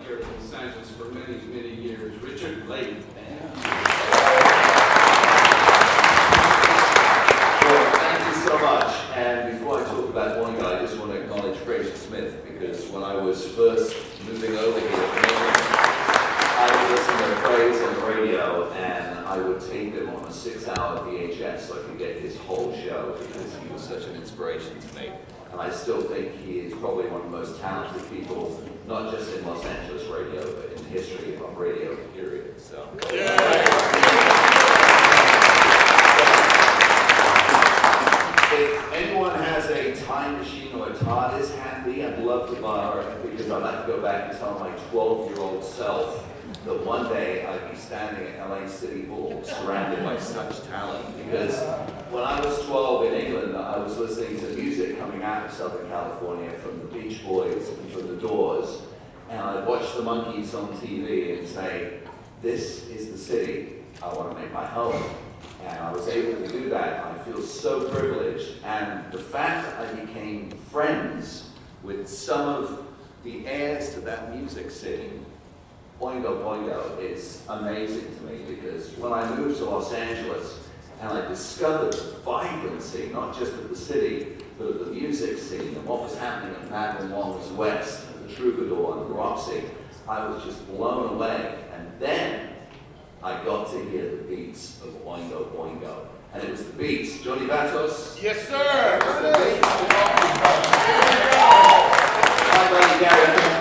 here in Los Angeles for many, many years, Richard Blake. Well, thank you so much. And before I talk about Oingo, I just want to acknowledge Fraser Smith, because when I was first moving over here from England, I would listen to Fraser on the radio, and I would tape him on a 6-hour VHS so I could get his whole show, because he was such an inspiration to me. And I still think he is probably one of the most talented people, not just in Los Angeles radio, but in the history of radio, period. So. If anyone has a time machine or a TARDIS handy, I'd love to borrow it, because I'd like to go back and tell my 12-year-old self that one day I'd be standing at LA City Hall surrounded by such talent. Because when I was 12 in England, I was listening to music coming out of Southern California from the Beach Boys and from the Doors, and I'd watch the Monkees on TV and say, this is the city I want to make my home. And I was able to do that. I feel so privileged. And the fact that I became friends with some of the heirs to that music scene, Oingo Boingo, is amazing to me, because when I moved to Los Angeles and I discovered the vibrancy, not just of the city, but of the music scene and what was happening at Madeline Wong's West, and the Troubadour and the Roxy, I was just blown away. And then I got to hear the beats of Oingo Boingo. And it was the beats. Johnny Vatos? Yes, sir!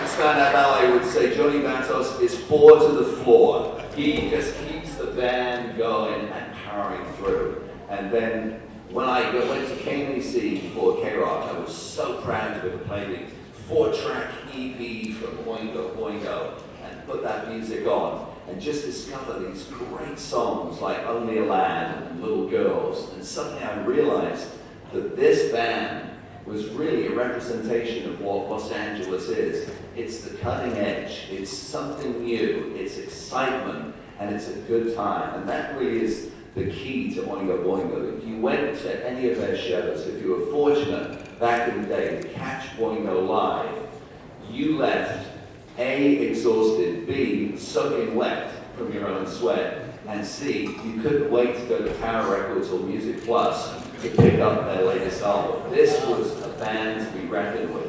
Stand-up ballet would say Johnny Vatos is 4 to the floor. He just keeps the band going and powering through. And then when I went to KMC for KROQ, I was so proud to have played the 4-track EP from Oingo Boingo and put that music on and just discover these great songs like Only a Lad and Little Girls. And suddenly I realized that this band was really a representation of what Los Angeles is. It's the cutting edge, it's something new, it's excitement, and it's a good time. And that really is the key to Oingo Boingo. If you went to any of their shows, if you were fortunate back in the day to catch Boingo live, you left A, exhausted, B, soaking wet from your own sweat, and C, you couldn't wait to go to Tower Records or Music Plus to pick up their latest album. This was a band to be reckoned with.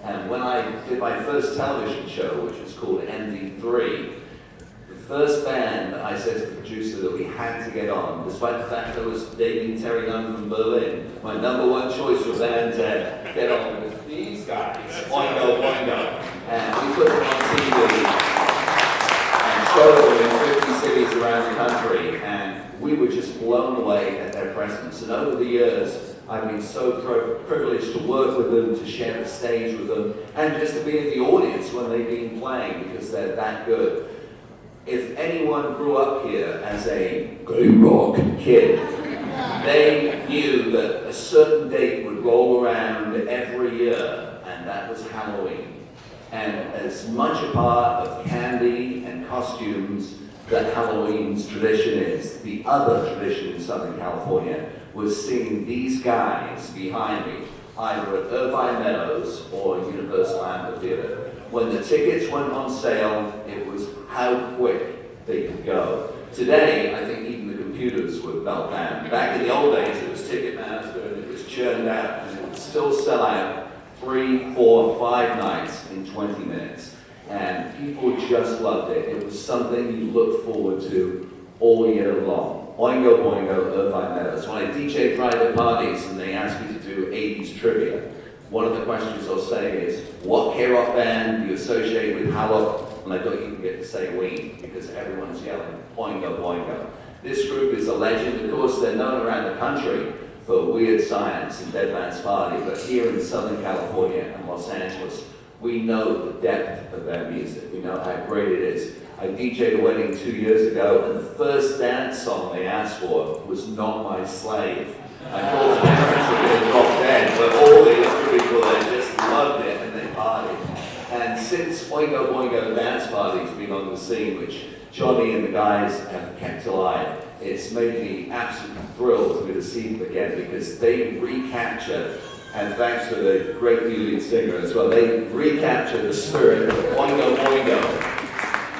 And when I did my first television show, which was called MD3, the first band that I said to the producer that we had to get on, despite the fact that I was dating Terry Nunn from Berlin, my #1 choice for band to get on was these guys, Oingo Boingo. And we put them on TV and showed them in 50 cities around the country, and we were just blown away at their presence. And over the years, I've been so privileged to work with them, to share the stage with them, and just to be in the audience when they've been playing, because they're that good. If anyone grew up here as a KROQ kid, they knew that a certain date would roll around every year, and that was Halloween. And as much a part of candy and costumes that Halloween's tradition is, the other tradition in Southern California was seeing these guys behind me, either at Irvine Meadows or Universal Amphitheater. When the tickets went on sale, it was how quick they could go. Today, I think even the computers were meltdown. Back in the old days, it was Ticketmaster, and it was churned out, and it would still sell out 3, 4, 5 nights in 20 minutes. And people just loved it. It was something you looked forward to all year long. Oingo Boingo, Irvine Meadows. When I DJ private parties and they ask me to do 80s trivia, one of the questions I'll say is, what KROQ band do you associate with Halloween? And I don't even get to say Ween, because everyone's yelling, Oingo Boingo. This group is a legend. Of course, they're known around the country for Weird Science and Dead Man's Party, but here in Southern California and Los Angeles, we know the depth of their music. We know how great it is. I DJ'd a wedding 2 years ago, and the first dance song they asked for was Not My Slave. I thought the parents were going to drop dead, but all the other people, they just loved it and they partied. And since Oingo Boingo dance party's been on the scene, which Johnny and the guys have kept alive, it's made me absolutely thrilled to be to see them again, because they recapture, and thanks to the great new lead singer as well, they recapture the spirit of Oingo Boingo.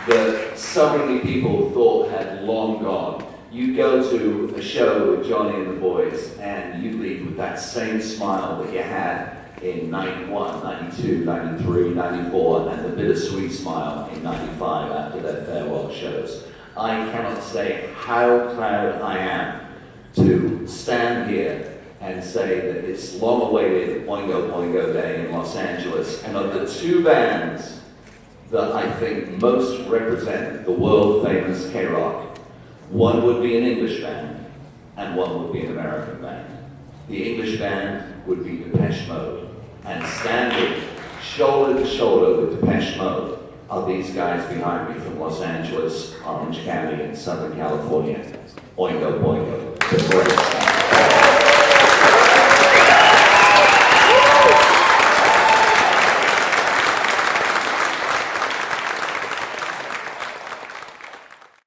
that so many people thought had long gone. You go to a show with Johnny and the boys, and you leave with that same smile that you had in 91, 92, 93, 94, and the bittersweet smile in 95 after their farewell shows. I cannot say how proud I am to stand here and say that it's long-awaited Oingo Boingo Day in Los Angeles, and of the two bands that I think most represent the world-famous KROQ, one would be an English band, and one would be an American band. The English band would be Depeche Mode, and standing shoulder to shoulder with Depeche Mode are these guys behind me from Los Angeles, Orange County, and Southern California. Oingo Boingo, the great.